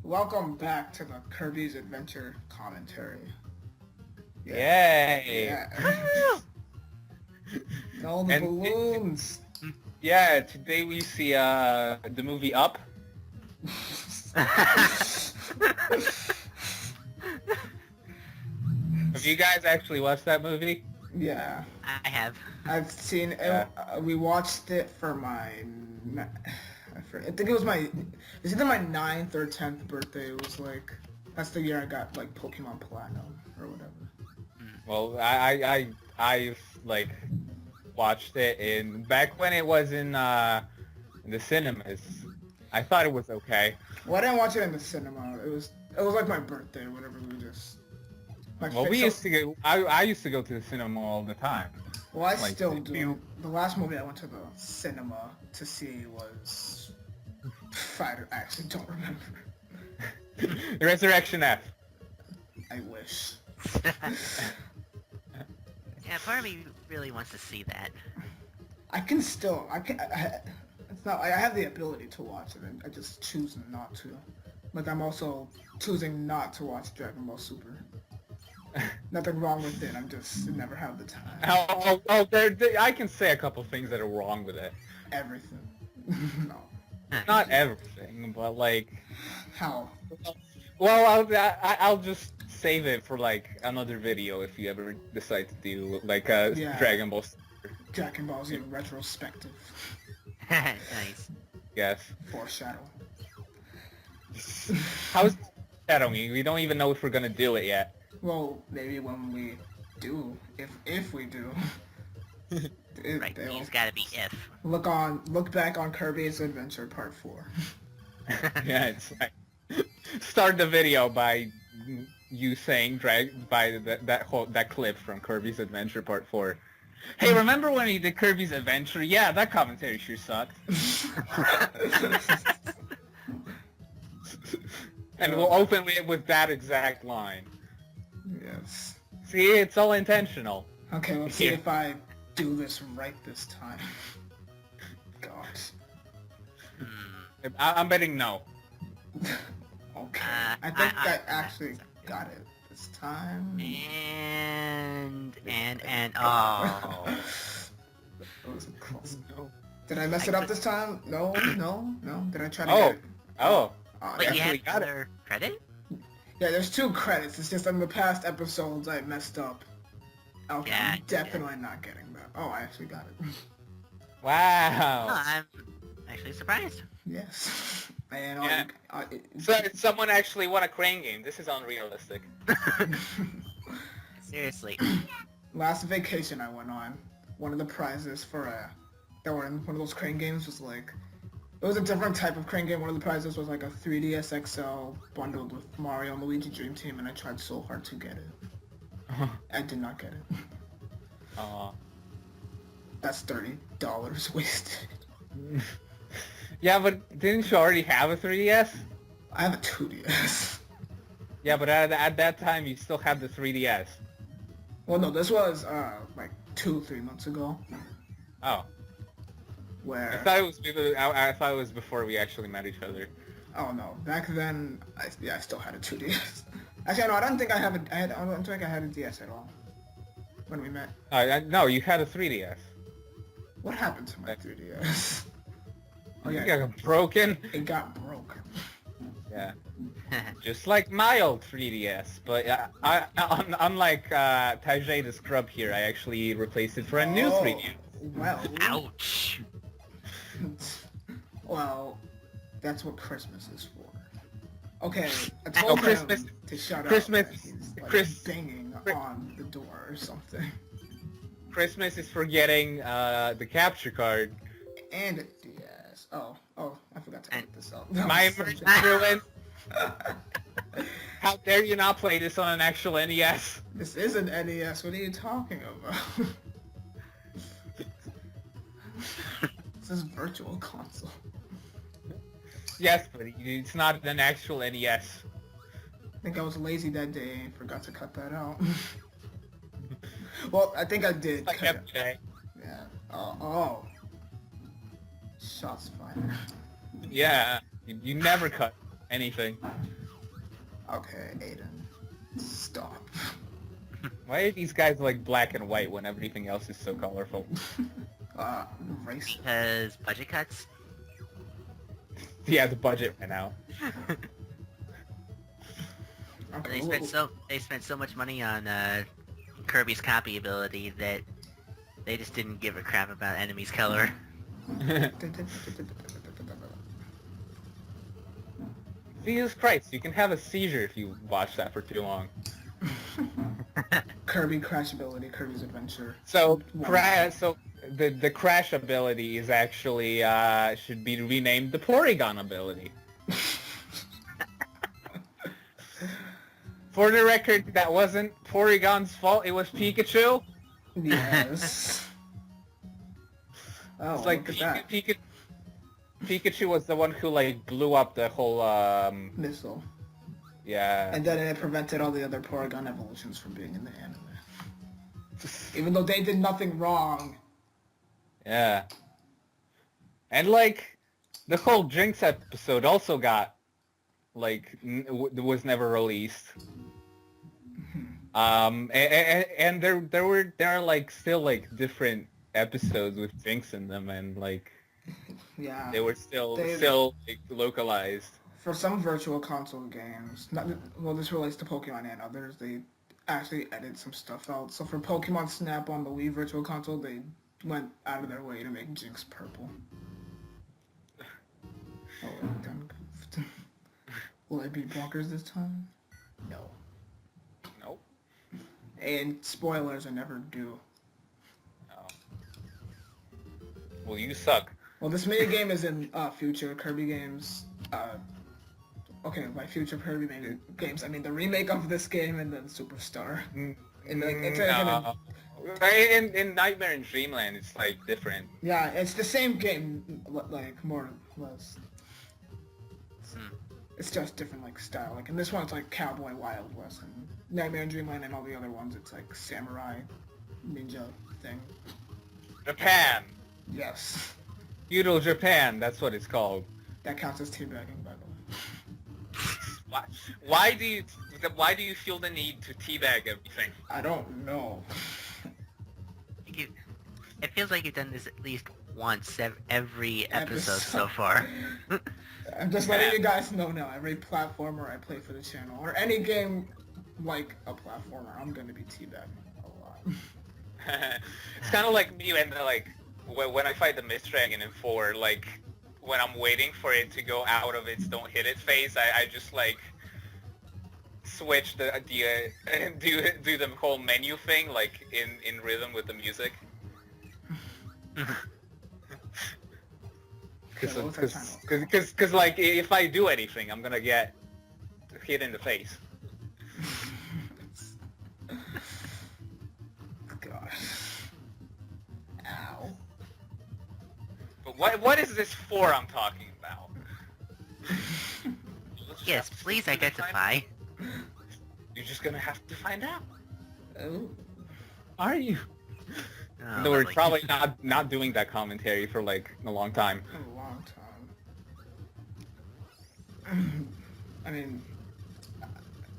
Welcome back to the Kirby's Adventure commentary. Yay! Yeah. All the balloons. Yeah, today we see the movie Up. Have you guys actually watched that movie? Yeah. I have. I've seen it. Yeah. We watched it for my... I think it was it's either my 9th or 10th birthday. It was like... That's the year I got like Pokemon Platinum or whatever. Well, I like watched it back when it was in the cinemas. I thought it was okay. Well, I didn't watch it in the cinema. It was like my birthday or whatever. We just... We used to go. I used to go to the cinema all the time. Well, I still do. The last movie I went to the cinema to see was... I actually don't remember. Resurrection F. I wish. Yeah, part of me really wants to see that. I can still... it's not... I have the ability to watch it, and I just choose not to. Like, I'm also choosing not to watch Dragon Ball Super. Nothing wrong with it, I'm just never have the time. I can say a couple things that are wrong with it. Everything. No. Not everything, but like... How? Well, I'll just save it for like another video if you ever decide to do like Dragon Ball Super. Dragon Ball Z retrospective. Nice. Yes. Foreshadow. How's foreshadowing? We don't even know if we're gonna do it yet. Well, maybe when we do, if we do. Right, it's gotta be if. Look back on Kirby's Adventure Part 4. Yeah, it's like start the video by you saying that clip from Kirby's Adventure Part 4. Hey, remember when he did Kirby's Adventure? Yeah, that commentary sure sucked. And we'll open it with that exact line. Yes. See, it's all intentional. Okay, let's see if I do this right this time. Gosh. I'm betting no. Okay. I think I actually got it this time. And oh. That was close. No. Did I mess it up this time? No. Did I try to Oh. get it? Oh. But you actually had got it. another credit? Yeah, there's 2 credits. It's just in the past episodes I messed up. Okay, Yeah, I'm definitely not getting that. Oh, I actually got it. Wow. Oh, I'm actually surprised. Yes. And Yeah. So someone actually won a crane game. This is unrealistic. Seriously. Last vacation I went on, one of the prizes that were in one of those crane games was like, it was a different type of crane game. One of the prizes was like a 3DS XL bundled with Mario and Luigi Dream Team, and I tried so hard to get it. I did not get it. That's $30 wasted. Yeah, but didn't you already have a 3DS? I have a 2DS. Yeah, but at that time you still had the 3DS. Well, no, this was like 2-3 months ago. Oh. Where? I thought it was before we actually met each other. Oh no, back then, I still had a 2DS. Actually, no, I don't think I don't think I had a DS at all when we met. No, you had a 3DS. What happened to my 3DS? Oh yeah, You got broken. it got broken. Yeah. Just like my old 3DS, but unlike Tajay the Scrub here, I actually replaced it for a new 3DS. Well. Ouch. Well, that's what Christmas is for. Okay, I told him Christmas- to shut Christmas- up. He's like Chris- banging on the door or something. Christmas is for getting the capture card. And a DS. Oh, I forgot to put this up. My emergency ruin. How dare you not play this on an actual NES? This is an NES. What are you talking about? This is virtual console. Yes, but it's not an actual NES. I think I was lazy that day and forgot to cut that out. Well, I think I did. Like cut it. yesterday. Yeah. Oh. Shots fired. Yeah, you never cut anything. Okay, Aiden. Stop. Why are these guys like black and white when everything else is so colorful? Racist. Because budget cuts? Yeah, the budget right now. Okay, They spent so much money on Kirby's copy ability that they just didn't give a crap about enemies' color. Jesus Christ, you can have a seizure if you watch that for too long. Kirby Crash ability, Kirby's Adventure. So, the crash ability is actually, should be renamed the Porygon ability. For the record, that wasn't Porygon's fault, it was Pikachu. Yes. Oh, It's like look at that. Pikachu was the one who like blew up the whole Missile. yeah. And then it prevented all the other Porygon evolutions from being in the anime. Even though they did nothing wrong. Yeah. And like the whole Jinx episode also got like was never released. And there are like still like different episodes with Jinx in them, and like Yeah. they were still like, localized. For some virtual console games, this relates to Pokemon and others, they actually edit some stuff out. So for Pokemon Snap on the Wii Virtual Console, they went out of their way to make Jinx purple. Oh, I'm done goofed. Will I beat Bonkers this time? No. Nope. And spoilers, I never do. Oh. Well, you suck. Well, this minigame is in future Kirby games. Okay, by future Kirby games, I mean the remake of this game and then Superstar. And like, in Nightmare and Dreamland, it's like different. Yeah, it's the same game, like more or less. It's just different like style. Like in this one, it's like Cowboy Wild West, and Nightmare and Dreamland, and all the other ones, it's like samurai, ninja thing. Japan. Yes, Feudal Japan. That's what it's called. that counts as teabagging, by the way. Why do you feel the need to teabag everything? I don't know. It feels like you've done this at least once every episode so far. I'm just letting you guys know now, every platformer I play for the channel, or any game like a platformer, I'm gonna be teabagging a lot. It's kind of like me when when I fight the Mist Dragon in 4, like when I'm waiting for it to go out of its don't hit it phase, I just like switch do the whole menu thing like in rhythm with the music. Cause like if I do anything, I'm gonna get hit in the face. Gosh. Ow. But what is this for I'm talking about? Yes, please identify. You're just gonna have to find out. Oh. Are you? Oh, No, we're lovely. probably not doing that commentary for like a long time. A long time. I mean, I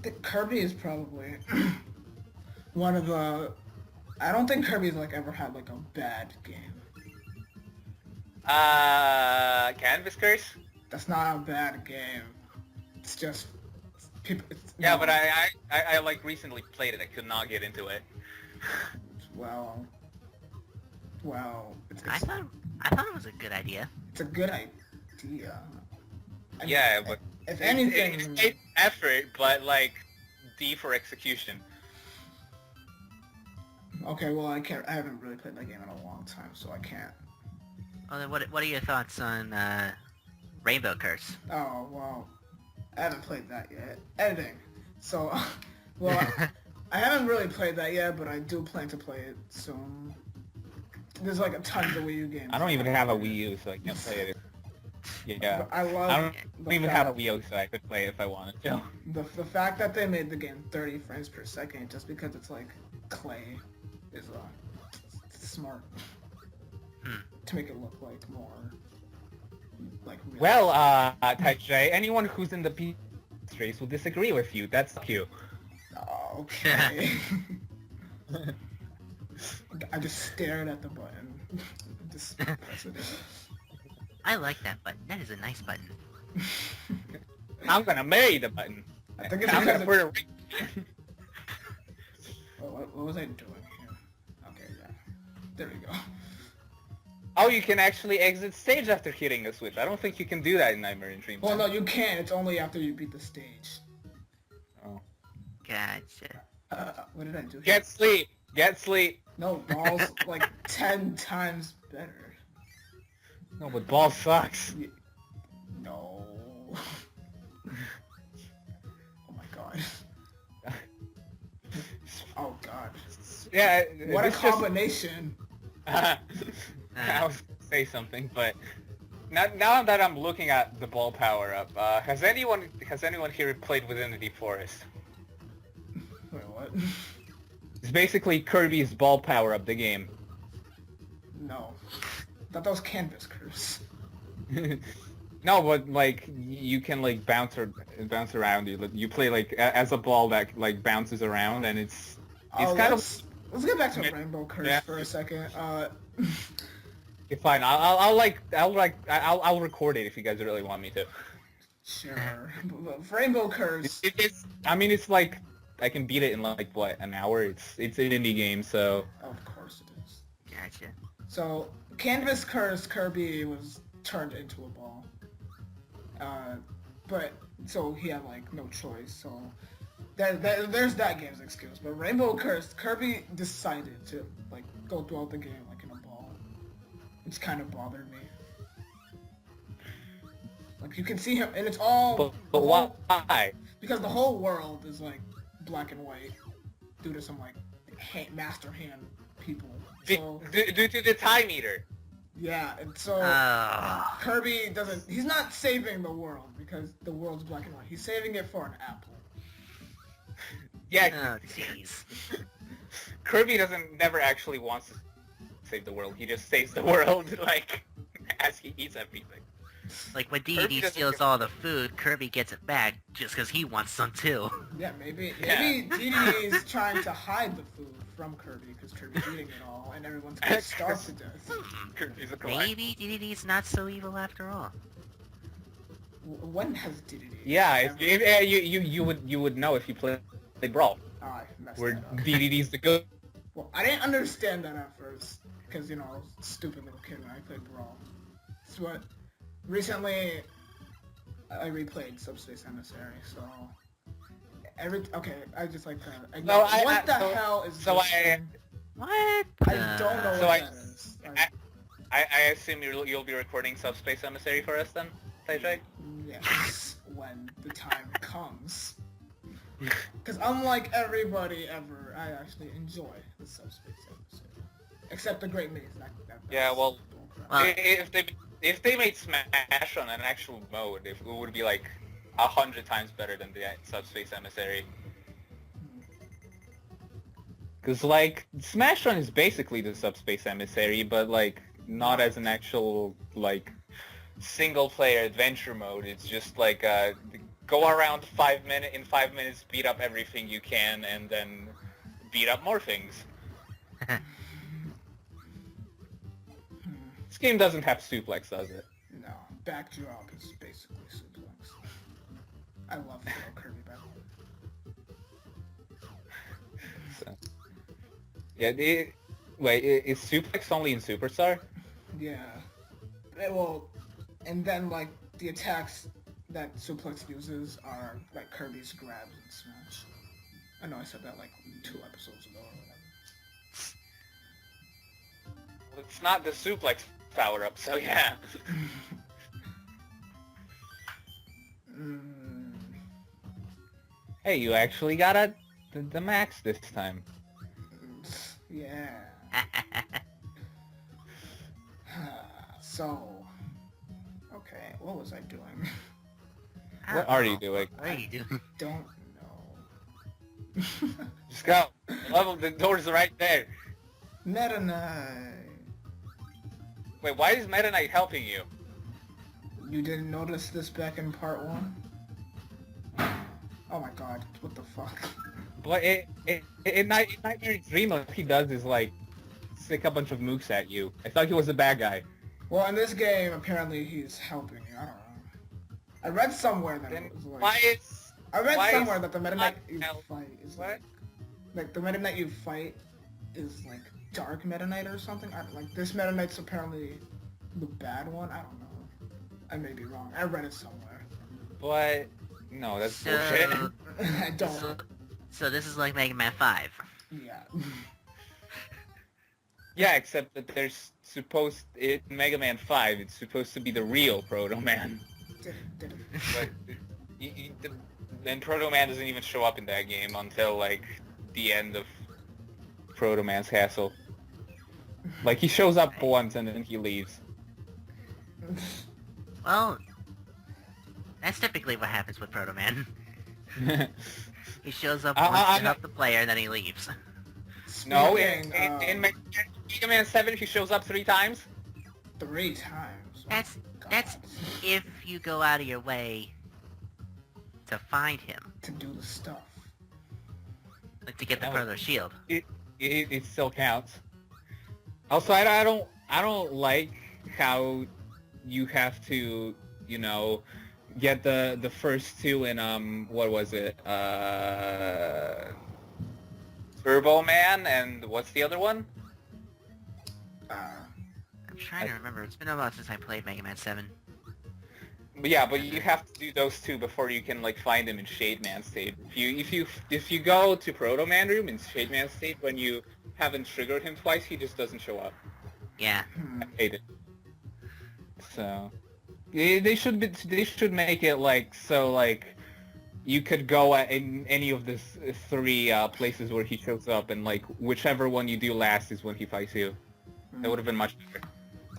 think Kirby is probably one of the... I don't think Kirby's like ever had like a bad game. Canvas Curse? That's not a bad game. It's just... people. Yeah, but I like recently played it. I could not get into it. Well, I thought it was a good idea. it's a good idea. I mean, Yeah, but if anything, it's great effort, but like D for execution. okay. Well, I haven't really played that game in a long time, so I can't. Well, then what are your thoughts on Rainbow Curse? Oh well, I haven't played that yet. Editing. So, well, I haven't really played that yet, but I do plan to play it soon. There's like a ton of Wii U games. I don't even have a Wii U, so I can't play it. Yeah. But I love. I don't the even fact- have a Wii U, so I could play it if I wanted to. The fact that they made the game 30 frames per second just because it's like clay is smart to make it look like more like real. Well, Type J, anyone who's in the Strays will disagree with you. That's you. Okay. I just stared at the button. Just press it. I like that button. That is a nice button. I'm gonna marry the button. I think it's I'm because gonna put a ring. what was I doing here? Okay, yeah. There we go. Oh, you can actually exit stage after hitting a switch. I don't think you can do that in Nightmare in Dreamtime. Well, no, you can't. It's only after you beat the stage. Oh. Gotcha. What did I do here? Get sleep. Get sleep. No, Ball's like 10 times better. No, but Ball sucks. No. Oh my god. Oh god. Yeah. What a it's just- combination. I was gonna say something, but now that I'm looking at the Ball power up, has anyone here played within the Deep Forest? Wait, what? It's basically Kirby's Ball power up the game. No. I thought that was Canvas Curse. No, but like you can like bounce around. You play like as a ball that like bounces around, and it's kind of. Let's get back to Rainbow Curse for a second. Okay, fine. I'll record it if you guys really want me to. Sure. But Rainbow Curse. I mean, it's like I can beat it in like what, an hour. It's an indie game, so. Of course it is. Gotcha. So Canvas Curse Kirby was turned into a ball. But so he had like no choice. So there's that game's excuse. But Rainbow Curse, Kirby decided to like go throughout the game like in a ball. It's kind of bothered me. Like you can see him, and it's all. But why? Because the whole world is like black and white due to some like master hand people. So, Due to the time eater. yeah, and so Kirby doesn't. He's not saving the world because the world's black and white. He's saving it for an apple. Yeah. Oh, jeez. Kirby never actually wants to save the world. He just saves the world like as he eats everything. Like when Kirby DD doesn't steals get- all the food, Kirby gets it back just because he wants some too. Yeah, maybe Yeah. DD is trying to hide the food from Kirby because Kirby's eating it all, and everyone's gonna starve to death. Kirby's a collect- Maybe DDD's not so evil after all. When has DD? Yeah, you would know if you played Brawl, Oh, I messed where that up. DDD's the good. Well, I didn't understand that at first because I was a stupid little kid when I played Brawl. So what? Recently, I replayed Subspace Emissary, so I just like to. What the hell is? So this I thing? What? I don't know So what I- that is. I assume you'll be recording Subspace Emissary for us then, Taijai? Yes, when the time comes. Because unlike everybody ever, I actually enjoy the Subspace Emissary. Except the Great Maze. Yeah, well, Well- if they made Smash on an actual mode, it would be like 100 times better than the Subspace Emissary. Cause like Smash Run is basically the Subspace Emissary, but like not as an actual like single player adventure mode. It's just like go around 5 minutes, beat up everything you can, and then beat up more things. This game doesn't have suplex, does it? No, backdrop is basically suplex. I love Hero Kirby Battle. So, yeah, wait, is suplex only in Superstar? Yeah. Well, and then like the attacks that suplex uses are like Kirby's grabs and smash. I know I said that like 2 episodes ago or whatever. Well, it's not the suplex power-up, so yeah. Hey, you actually got the max this time. Yeah. So, okay, what was I doing? What are you doing? What are you doing? Don't know. Just go. The door's right there. Meta Knight. Wait, why is Meta Knight helping you? You didn't notice this back in part 1? fuck? But in Nightmare Dream, what he does is like stick a bunch of mooks at you. I thought he was a bad guy. Well, in this game, apparently he's helping you. I don't know. I read somewhere that it was like... Why is... I read why somewhere is that the Meta Knight you Hell- fight is What? like the Meta Knight you fight is like Dark Meta Knight or something. Like this Meta Knight's apparently the bad one. I don't know. I may be wrong. I read it somewhere. But... No, that's So, bullshit. I don't. so this is like Mega Man 5. Yeah. Yeah, except that there's supposed... In Mega Man 5, it's supposed to be the real Proto Man. Did it. But... Then Proto Man doesn't even show up in that game until, like, the end of Proto Man's castle. Like, he shows up once and then he leaves. Well, that's typically what happens with Proto Man. He shows up once to help the player, and then he leaves. No, in Speaking Mega Man 7, he shows up 3 times. 3 times. Oh That's my that's God. if you go out of your way to find him, To do the stuff. like to get the No. Proto Shield. It still counts. Also, I don't like how you have to, you know, get the first 2 in what was it? Turbo Man and what's the other one? I'm trying to remember. It's been a while since I played Mega Man 7. But yeah, but you have to do those 2 before you can like find him in Shade Man state. If you go to Proto Man room in Shade Man state when you haven't triggered him twice, he just doesn't show up. Yeah. Hmm. I hate it. So they should make it like so like you could go in any of the 3 places where he shows up, and like whichever one you do last is when he fights you. That would have been much better.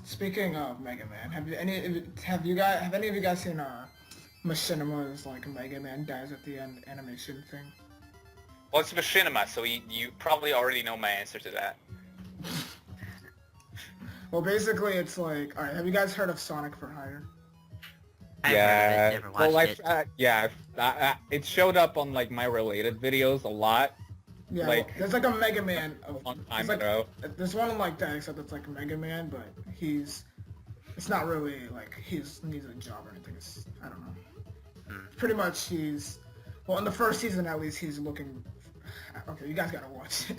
Speaking of Mega Man, have any of you guys seen Machinima's like Mega Man dies at the end animation thing? Well, it's Machinima, so you probably already know my answer to that. Well, basically, it's like, alright, have you guys heard of Sonic for Hire? I've heard of it, never watched it. It showed up on like my related videos a lot. Yeah, Like- well, there's like a Mega Man A of, long time it's like, ago. there's one like that, except it's like a Mega Man, but it's not really like he needs a job or anything. I don't know. Pretty much well, in the first season at least, he's looking. Okay, you guys gotta watch it.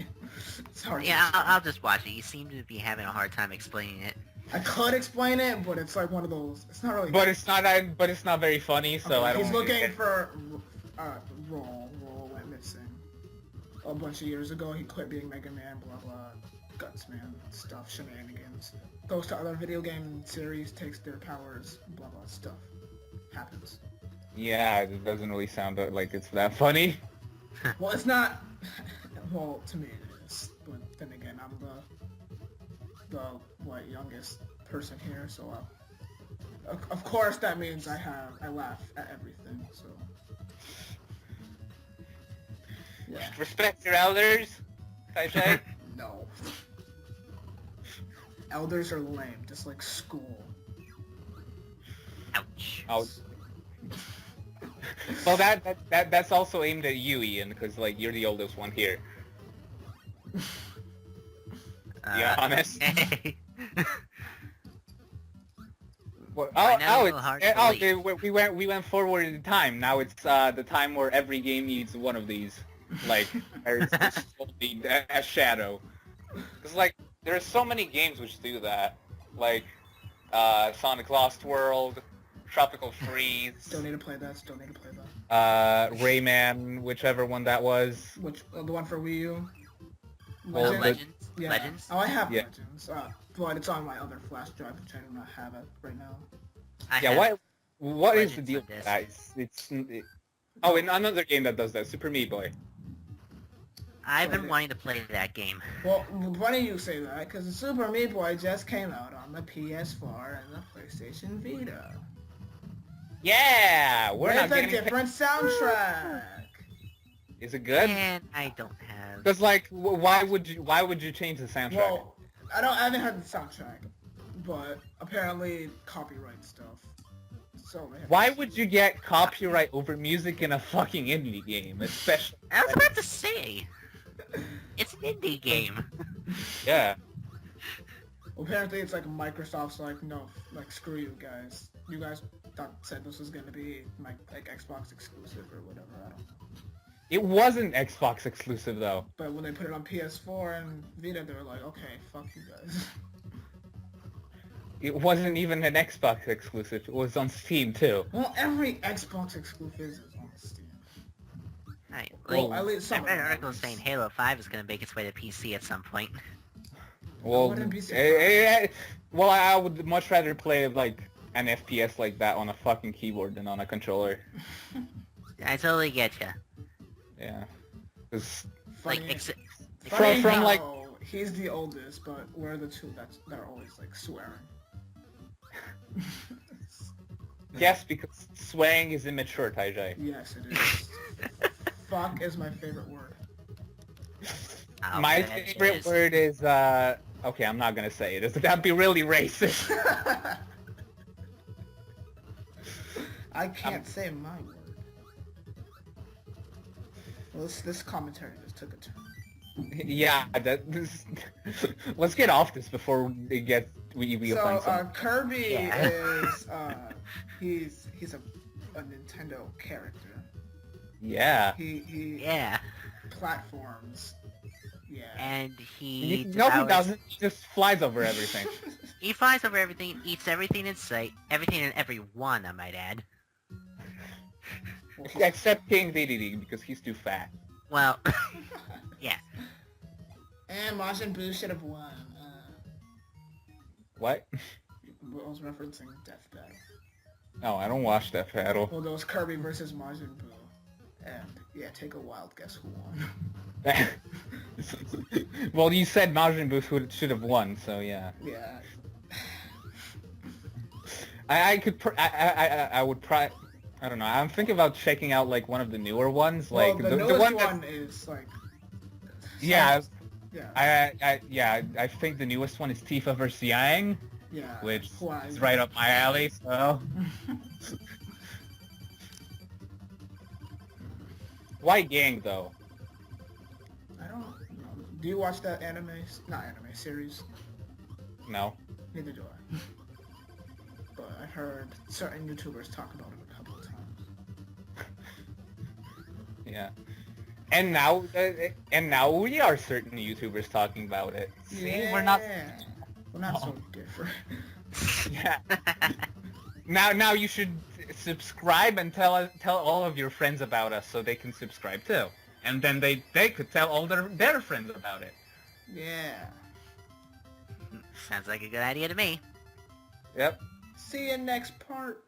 It's hard. Yeah, to explain. I'll just watch it. You seem to be having a hard time explaining it. I could explain it, but it's like one of those. It's not really. But it's not very funny, so Okay, I don't. he's really looking get- for Roll went missing a bunch of years ago. He quit being Mega Man, blah blah, Guts Man stuff, shenanigans. Goes to other video game series, takes their powers, blah blah stuff. Happens. Yeah, it doesn't really sound like it's that funny. Well, it's not. Well, to me it is, but then again, I'm the youngest person here, so of course that means I laugh at everything. So yeah. Respect your elders, I say. No. Elders are lame, just like school. Ouch. Oh. Well, that's also aimed at you, Ian, because like you're the oldest one here. Yeah, honest. Okay. Well, I know, a little hard to believe. we went forward in time. Now it's the time where every game needs one of these, like a shadow. Because like there's so many games which do that, like Sonic Lost World, Tropical Freeze, Still need to play that. Rayman, whichever one that was. Which the one for Wii U? Well, Legends? Yeah. Legends? Oh, I have Yeah. Legends, but it's on my other flash drive, which I do not have it right now. I Yeah, have what is the Legends deal on with that? Oh, and another game that does that, Super Meat Boy. I've been wanting to play that game. Well, funny you say that, because the Super Meat Boy just came out on the PS4 and the PlayStation Vita. Yeah, we're not With a getting. different soundtrack. Is it good? And I don't have... Because like, why would you change the soundtrack? Well, I haven't heard the soundtrack, but apparently copyright stuff. So they have Why would you get copyright over music in a fucking indie game, especially? I was about to say, it's an indie game. Yeah. Apparently it's like Microsoft's like, no, like screw you guys. You guys said this was gonna be like Xbox exclusive or whatever, I don't know. It wasn't Xbox exclusive though. But when they put it on PS4 and Vita, they were like, okay, fuck you guys. It wasn't even an Xbox exclusive. It was on Steam too. Well, every Xbox exclusive is on Steam. Right. Well, at least I some read of them, articles at saying least. Halo 5 is going to make its way to PC at some point. Well, wouldn't be surprised. I would much rather play like an FPS like that on a fucking keyboard than on a controller. I totally get you. Yeah. 'Cause Like, Funny, except from, like- he's the oldest, but we're the two that are always like swearing. yes, because swaying is immature, Taijai. Yes, it is. Fuck is my favorite word. My favorite word is okay, I'm not gonna say it. That'd be really racist. I can't say my word. Well, this commentary just took a turn. Yeah, let's get off this before it gets we find So some. Kirby Yeah. is he's a Nintendo character. Yeah. He Yeah, platforms. Yeah. and No, he he devours- doesn't. He just flies over everything. He flies over everything, eats everything in sight, everything and everyone, I might add. Except King Dedede, because he's too fat. Well, yeah. And Majin Buu should have won. What? I was referencing Death Battle. No, I don't watch that battle. Well, there was Kirby versus Majin Buu. And, yeah, take a wild guess who won. Well, you said Majin Buu should have won, so yeah. Yeah. I would I don't know. I'm thinking about checking out like one of the newer ones, like Well, the the newest one one, that, is, like... yeah, Yeah. I think the newest one is Tifa vs Yang, Yeah. which Why? is right up my alley. So why Yang though? I don't know. Do you watch that not anime, series? No. Neither do I. But I heard certain YouTubers talk about it a couple of times. Yeah. And now we are certain YouTubers talking about it. See, we're not. We're not so different. Yeah. Now you should subscribe and tell all of your friends about us so they can subscribe too. And then they could tell all their friends about it. Yeah. Sounds like a good idea to me. Yep. See you next part.